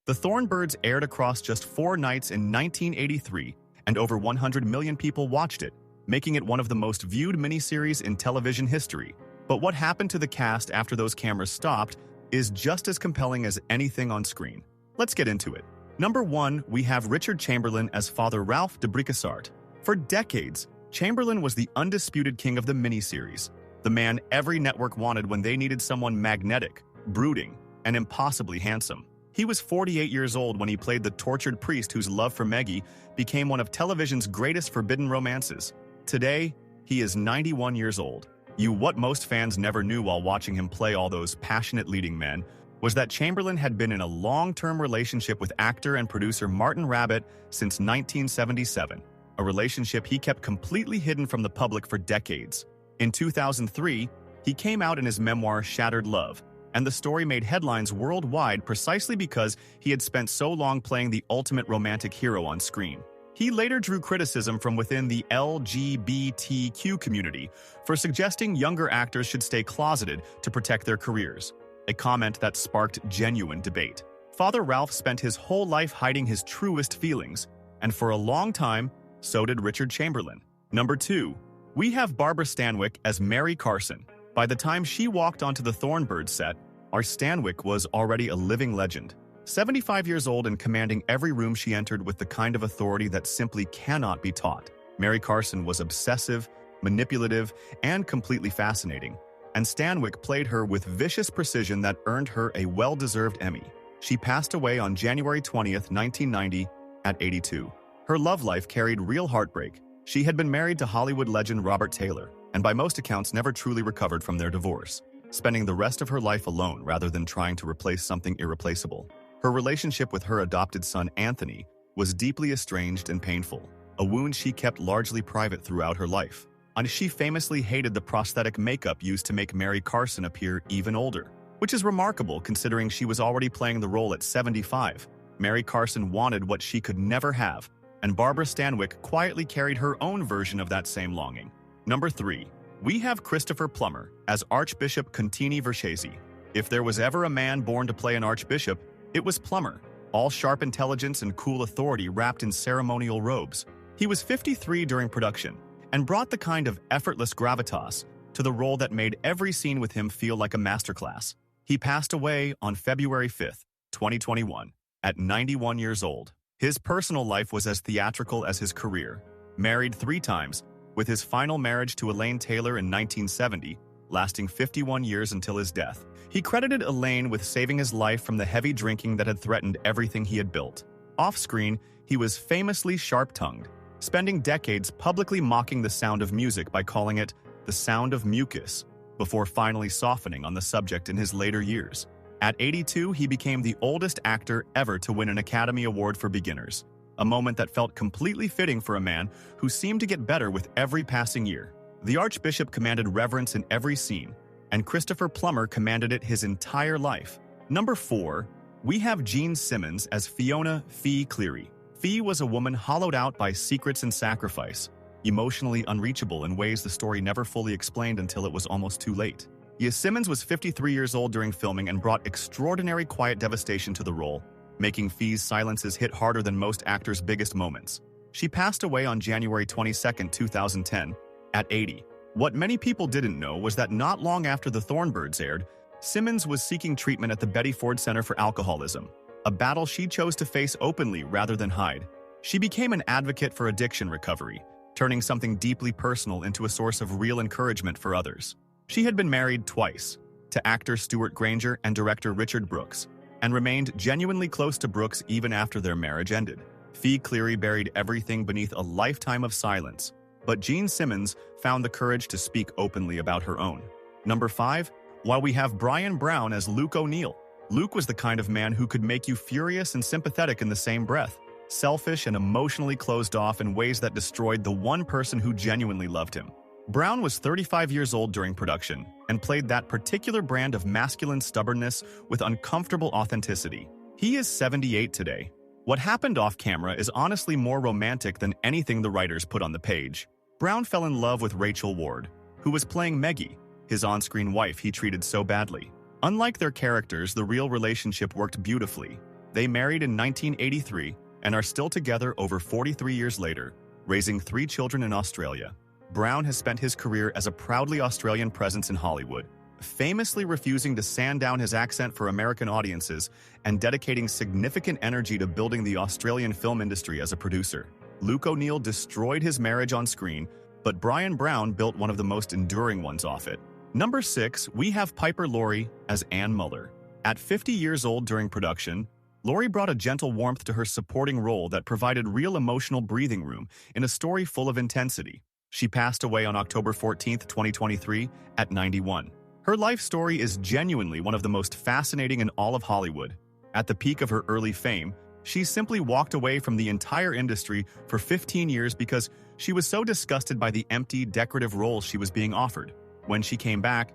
The Thornbirds aired across just 4 nights in 1983, and over 100 million people watched it, making it one of the most viewed miniseries in television history. But what happened to the cast after those cameras stopped is just as compelling as anything on screen. Let's get into it. Number 1, we have Richard Chamberlain as Father Ralph de Bricassart. For decades, Chamberlain was the undisputed king of the miniseries, the man every network wanted when they needed someone magnetic, brooding, and impossibly handsome. He was 48 years old when he played the tortured priest whose love for Meggie became one of television's greatest forbidden romances. Today, he is 91 years old. What most fans never knew while watching him play all those passionate leading men was that Chamberlain had been in a long-term relationship with actor and producer Martin Rabbit since 1977, a relationship he kept completely hidden from the public for decades. In 2003, he came out in his memoir Shattered Love, and the story made headlines worldwide precisely because he had spent so long playing the ultimate romantic hero on screen. He later drew criticism from within the LGBTQ community for suggesting younger actors should stay closeted to protect their careers, a comment that sparked genuine debate. Father Ralph spent his whole life hiding his truest feelings, and for a long time, so did Richard Chamberlain. Number 2, we have Barbara Stanwyck as Mary Carson. By the time she walked onto the Thornbirds set, our Stanwyck was already a living legend. 75 years old and commanding every room she entered with the kind of authority that simply cannot be taught. Mary Carson was obsessive, manipulative, and completely fascinating, and Stanwyck played her with vicious precision that earned her a well-deserved Emmy. She passed away on January 20th, 1990, at 82. Her love life carried real heartbreak. She had been married to Hollywood legend Robert Taylor, and by most accounts never truly recovered from their divorce, spending the rest of her life alone rather than trying to replace something irreplaceable. Her relationship with her adopted son Anthony was deeply estranged and painful, a wound she kept largely private throughout her life. And she famously hated the prosthetic makeup used to make Mary Carson appear even older, which is remarkable considering she was already playing the role at 75. Mary Carson wanted what she could never have, and Barbara Stanwyck quietly carried her own version of that same longing. Number 3, we have Christopher Plummer as Archbishop Contini Verschesi. If there was ever a man born to play an archbishop, it was Plummer, all sharp intelligence and cool authority wrapped in ceremonial robes. He was 53 during production, and brought the kind of effortless gravitas to the role that made every scene with him feel like a masterclass. He passed away on February 5th, 2021, at 91 years old. His personal life was as theatrical as his career. Married 3 times, with his final marriage to Elaine Taylor in 1970, lasting 51 years until his death. He credited Elaine with saving his life from the heavy drinking that had threatened everything he had built. Off-screen, he was famously sharp-tongued, spending decades publicly mocking the sound of music by calling it the sound of mucus, before finally softening on the subject in his later years. At 82, he became the oldest actor ever to win an Academy Award for beginners, a moment that felt completely fitting for a man who seemed to get better with every passing year. The Archbishop commanded reverence in every scene, and Christopher Plummer commanded it his entire life. Number 4, we have Jean Simmons as Fiona Fee Cleary. Fee was a woman hollowed out by secrets and sacrifice, emotionally unreachable in ways the story never fully explained until it was almost too late. Simmons was 53 years old during filming and brought extraordinary quiet devastation to the role, making Fee's silences hit harder than most actors' biggest moments. She passed away on January 22, 2010, at 80. What many people didn't know was that not long after the Thornbirds aired, Simmons was seeking treatment at the Betty Ford Center for Alcoholism, a battle she chose to face openly rather than hide. She became an advocate for addiction recovery, turning something deeply personal into a source of real encouragement for others. She had been married twice, to actor Stuart Granger and director Richard Brooks, and remained genuinely close to Brooks even after their marriage ended. Fee Cleary buried everything beneath a lifetime of silence, but Jean Simmons found the courage to speak openly about her own. Number 5, while we have Bryan Brown as Luke O'Neill. Luke was the kind of man who could make you furious and sympathetic in the same breath, selfish and emotionally closed off in ways that destroyed the one person who genuinely loved him. Brown was 35 years old during production and played that particular brand of masculine stubbornness with uncomfortable authenticity. He is 78 today. What happened off camera is honestly more romantic than anything the writers put on the page. Brown fell in love with Rachel Ward, who was playing Meggie, his on-screen wife he treated so badly. Unlike their characters, the real relationship worked beautifully. They married in 1983 and are still together over 43 years later, raising 3 children in Australia. Brown has spent his career as a proudly Australian presence in Hollywood, famously refusing to sand down his accent for American audiences and dedicating significant energy to building the Australian film industry as a producer. Luke O'Neill destroyed his marriage on screen, but Bryan Brown built one of the most enduring ones off it. Number 6, we have Piper Laurie as Anne Muller. At 50 years old during production, Laurie brought a gentle warmth to her supporting role that provided real emotional breathing room in a story full of intensity. She passed away on October 14, 2023, at 91. Her life story is genuinely one of the most fascinating in all of Hollywood. At the peak of her early fame, she simply walked away from the entire industry for 15 years because she was so disgusted by the empty, decorative roles she was being offered. When she came back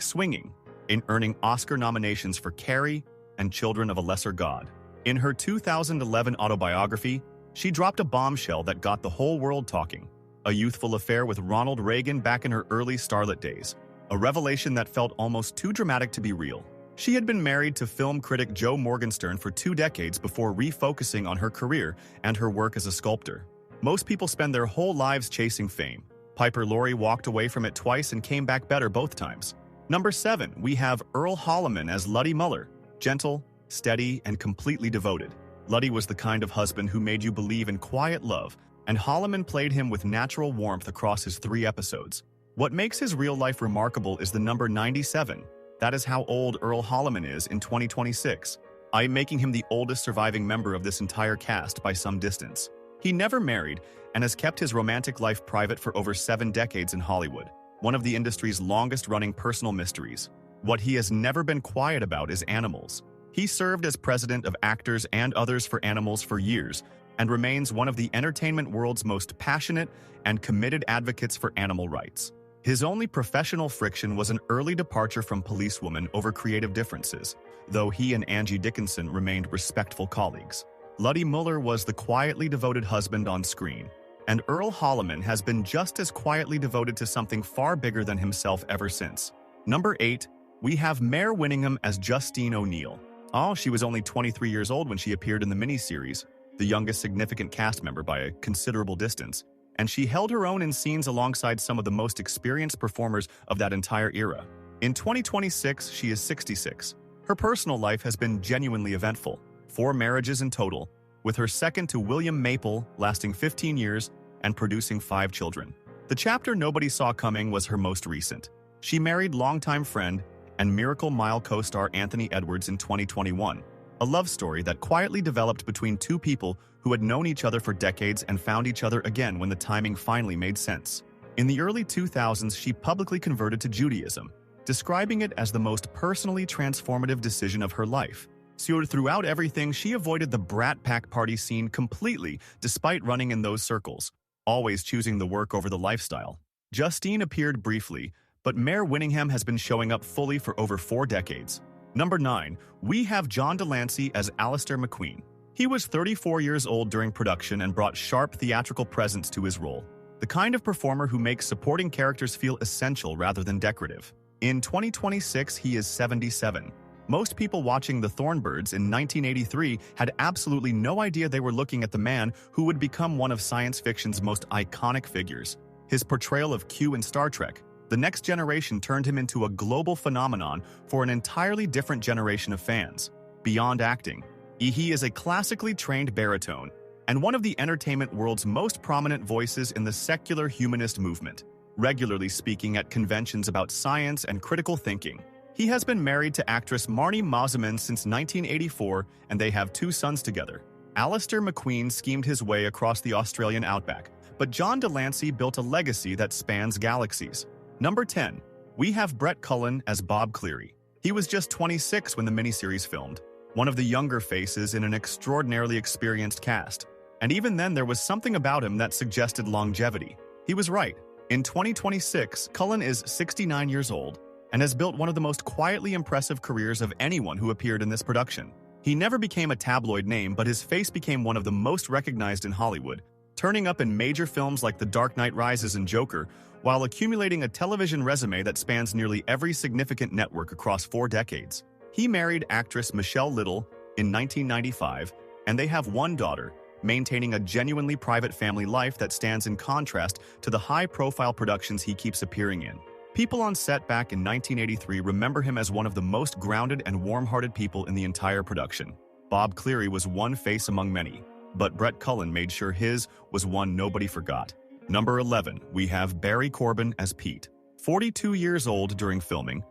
swinging, in earning Oscar nominations for Carrie and Children of a Lesser God. In her 2011 autobiography, she dropped a bombshell that got the whole world talking. A youthful affair with Ronald Reagan back in her early starlet days. A revelation that felt almost too dramatic to be real. She had been married to film critic Joe Morgenstern for 2 decades before refocusing on her career and her work as a sculptor. Most people spend their whole lives chasing fame. Piper Laurie walked away from it twice and came back better both times. Number 7, we have Earl Holliman as Luddy Muller. Gentle, steady, and completely devoted. Luddy was the kind of husband who made you believe in quiet love, and Holliman played him with natural warmth across his 3 episodes. What makes his real life remarkable is the number 97. That is how old Earl Holliman is in 2026. I'm making him the oldest surviving member of this entire cast by some distance. He never married and has kept his romantic life private for over 7 decades in Hollywood, one of the industry's longest-running personal mysteries. What he has never been quiet about is animals. He served as president of Actors and Others for Animals for years and remains one of the entertainment world's most passionate and committed advocates for animal rights. His only professional friction was an early departure from Policewoman over creative differences, though he and Angie Dickinson remained respectful colleagues. Luddy Muller was the quietly devoted husband on screen, and Earl Holliman has been just as quietly devoted to something far bigger than himself ever since. Number 8, we have Mare Winningham as Justine O'Neill. She was only 23 years old when she appeared in the miniseries, the youngest significant cast member by a considerable distance, and she held her own in scenes alongside some of the most experienced performers of that entire era. In 2026, she is 66. Her personal life has been genuinely eventful. 4 marriages in total, with her second to William Maple lasting 15 years and producing 5 children. The chapter nobody saw coming was her most recent. She married longtime friend and Miracle Mile co-star Anthony Edwards in 2021, a love story that quietly developed between 2 people who had known each other for decades and found each other again when the timing finally made sense. In the early 2000s, she publicly converted to Judaism, describing it as the most personally transformative decision of her life. So throughout everything, she avoided the brat pack party scene completely, despite running in those circles, always choosing the work over the lifestyle. Justine appeared briefly, but Mare Winningham has been showing up fully for over 4 decades. Number 9, we have John de Lancie as Alistair McQueen. He was 34 years old during production and brought sharp theatrical presence to his role, the kind of performer who makes supporting characters feel essential rather than decorative. In 2026, he is 77. Most people watching the Thornbirds in 1983 had absolutely no idea they were looking at the man who would become one of science fiction's most iconic figures. His portrayal of Q in Star Trek, The Next Generation, turned him into a global phenomenon for an entirely different generation of fans. Beyond acting, he is a classically trained baritone and one of the entertainment world's most prominent voices in the secular humanist movement, regularly speaking at conventions about science and critical thinking. He has been married to actress Marnie Mosiman since 1984, and they have 2 sons together. Alistair McQueen schemed his way across the Australian outback, but John de Lancie built a legacy that spans galaxies. Number 10, we have Brett Cullen as Bob Cleary. He was just 26 when the miniseries filmed, one of the younger faces in an extraordinarily experienced cast. And even then, there was something about him that suggested longevity. He was right. In 2026, Cullen is 69 years old and has built one of the most quietly impressive careers of anyone who appeared in this production. He never became a tabloid name, but his face became one of the most recognized in Hollywood, turning up in major films like The Dark Knight Rises and Joker, while accumulating a television resume that spans nearly every significant network across 4 decades. He married actress Michelle Little in 1995, and they have one daughter, maintaining a genuinely private family life that stands in contrast to the high-profile productions he keeps appearing in. People on set back in 1983 remember him as one of the most grounded and warm-hearted people in the entire production. Bob Cleary was one face among many, but Brett Cullen made sure his was one nobody forgot. Number 11, we have Barry Corbin as Pete. 42 years old during filming,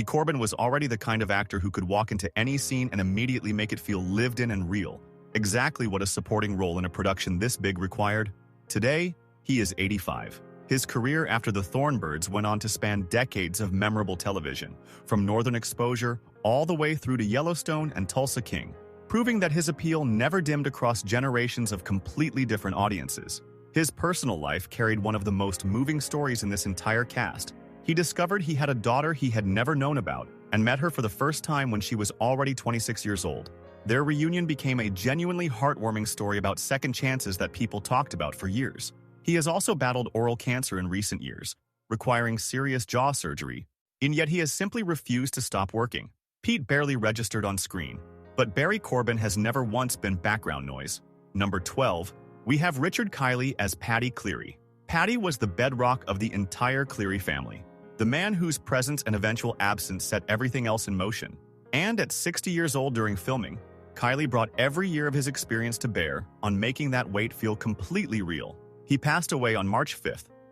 Corbin was already the kind of actor who could walk into any scene and immediately make it feel lived in and real, exactly what a supporting role in a production this big required. Today, he is 85. His career after the Thornbirds went on to span decades of memorable television, from Northern Exposure all the way through to Yellowstone and Tulsa King, proving that his appeal never dimmed across generations of completely different audiences. His personal life carried one of the most moving stories in this entire cast. He discovered he had a daughter he had never known about and met her for the first time when she was already 26 years old. Their reunion became a genuinely heartwarming story about second chances that people talked about for years. He has also battled oral cancer in recent years, requiring serious jaw surgery, and yet he has simply refused to stop working. Pete barely registered on screen, but Barry Corbin has never once been background noise. Number 12, we have Richard Kiley as Paddy Cleary. Paddy was the bedrock of the entire Cleary family, the man whose presence and eventual absence set everything else in motion. And at 60 years old during filming, Kiley brought every year of his experience to bear on making that weight feel completely real. He passed away on March 5,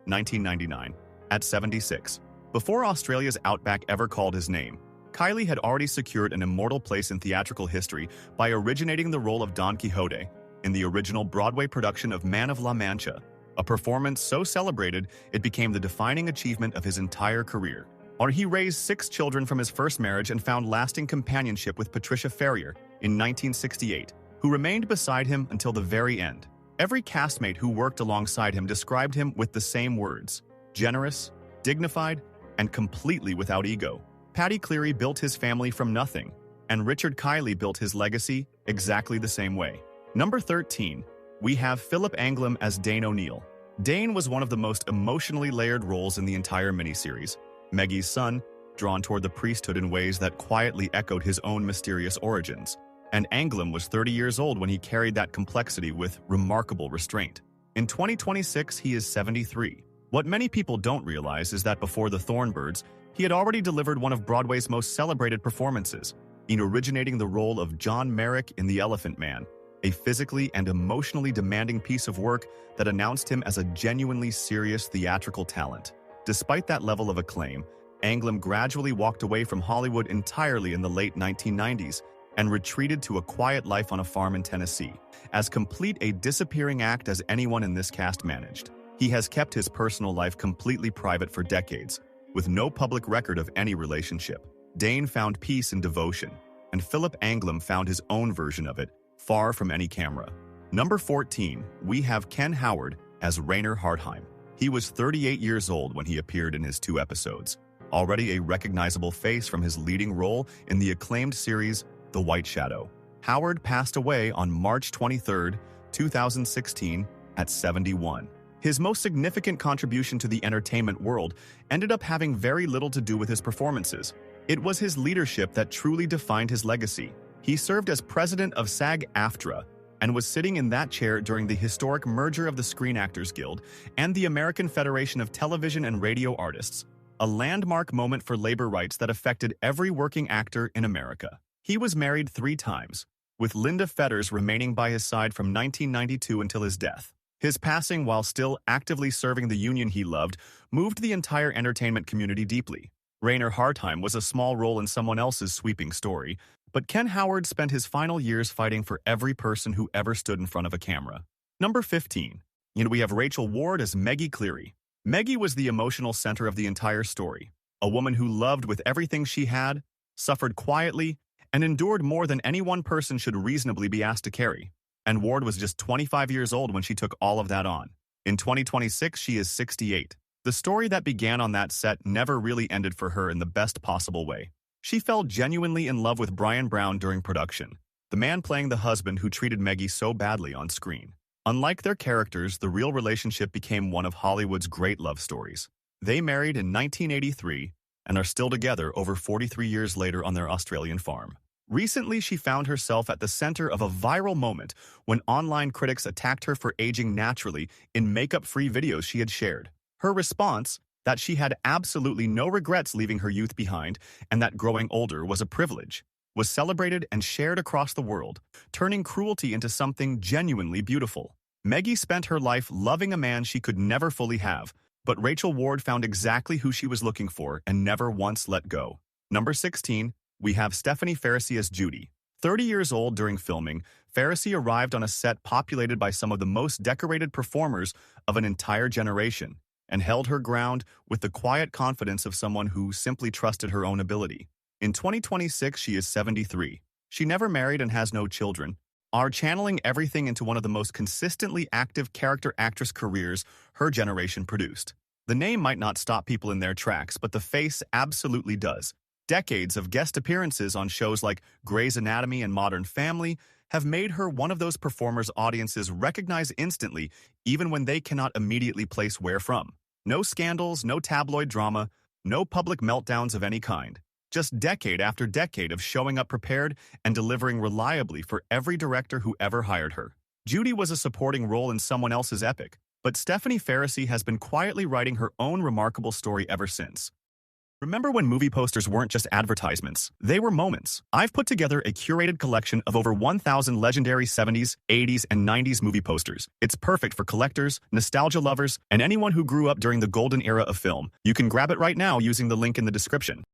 1999, at 76. Before Australia's Outback ever called his name, Kiley had already secured an immortal place in theatrical history by originating the role of Don Quixote in the original Broadway production of Man of La Mancha, a performance so celebrated it became the defining achievement of his entire career. He raised 6 children from his first marriage and found lasting companionship with Patricia Ferrier in 1968, who remained beside him until the very end. Every castmate who worked alongside him described him with the same words: generous, dignified, and completely without ego. Paddy Cleary built his family from nothing, and Richard Kiley built his legacy exactly the same way. Number 13, we have Philip Anglim as Dane O'Neill. Dane was one of the most emotionally layered roles in the entire miniseries, Maggie's son, drawn toward the priesthood in ways that quietly echoed his own mysterious origins. And Anglim was 30 years old when he carried that complexity with remarkable restraint. In 2026, he is 73. What many people don't realize is that before the Thornbirds, he had already delivered one of Broadway's most celebrated performances, in originating the role of John Merrick in The Elephant Man, a physically and emotionally demanding piece of work that announced him as a genuinely serious theatrical talent. Despite that level of acclaim, Anglim gradually walked away from Hollywood entirely in the late 1990s and retreated to a quiet life on a farm in Tennessee, as complete a disappearing act as anyone in this cast managed. He has kept his personal life completely private for decades, with no public record of any relationship. Dane found peace in devotion, and Philip Anglim found his own version of it, far from any camera. Number 14, we have Ken Howard as Rainer Hartheim. He was 38 years old when he appeared in his 2 episodes, already a recognizable face from his leading role in the acclaimed series The White Shadow. Howard passed away on March 23, 2016, at 71. His most significant contribution to the entertainment world ended up having very little to do with his performances. It was his leadership that truly defined his legacy. He served as president of SAG-AFTRA and was sitting in that chair during the historic merger of the Screen Actors Guild and the American Federation of Television and Radio Artists, a landmark moment for labor rights that affected every working actor in America. He was married 3 times, with Linda Fetters remaining by his side from 1992 until his death. His passing, while still actively serving the union he loved, moved the entire entertainment community deeply. Rainer Hartheim was a small role in someone else's sweeping story, but Ken Howard spent his final years fighting for every person who ever stood in front of a camera. Number 15. We have Rachel Ward as Maggie Cleary. Maggie was the emotional center of the entire story, a woman who loved with everything she had, suffered quietly, and endured more than any one person should reasonably be asked to carry. And Ward was just 25 years old when she took all of that on. In 2026, she is 68. The story that began on that set never really ended for her in the best possible way. She fell genuinely in love with Bryan Brown during production, the man playing the husband who treated Maggie so badly on screen. Unlike their characters, the real relationship became one of Hollywood's great love stories. They married in 1983 and are still together over 43 years later on their Australian farm. Recently, she found herself at the center of a viral moment when online critics attacked her for aging naturally in makeup-free videos she had shared. Her response, that she had absolutely no regrets leaving her youth behind and that growing older was a privilege, was celebrated and shared across the world, turning cruelty into something genuinely beautiful. Maggie spent her life loving a man she could never fully have, but Rachel Ward found exactly who she was looking for and never once let go. Number 16, we have Stephanie Faracy as Judy. 30 years old during filming, Faracy arrived on a set populated by some of the most decorated performers of an entire generation and held her ground with the quiet confidence of someone who simply trusted her own ability. In 2026, she is 73. She never married and has no children, channeling everything into one of the most consistently active character actress careers her generation produced. The name might not stop people in their tracks, but the face absolutely does. Decades of guest appearances on shows like Grey's Anatomy and Modern Family have made her one of those performers audiences recognize instantly, even when they cannot immediately place where from. No scandals, no tabloid drama, no public meltdowns of any kind. Just decade after decade of showing up prepared and delivering reliably for every director who ever hired her. Judy was a supporting role in someone else's epic, but Stephanie Faracy has been quietly writing her own remarkable story ever since. Remember when movie posters weren't just advertisements, they were moments. I've put together a curated collection of over 1,000 legendary 70s, 80s, and 90s movie posters. It's perfect for collectors, nostalgia lovers, and anyone who grew up during the golden era of film. You can grab it right now using the link in the description.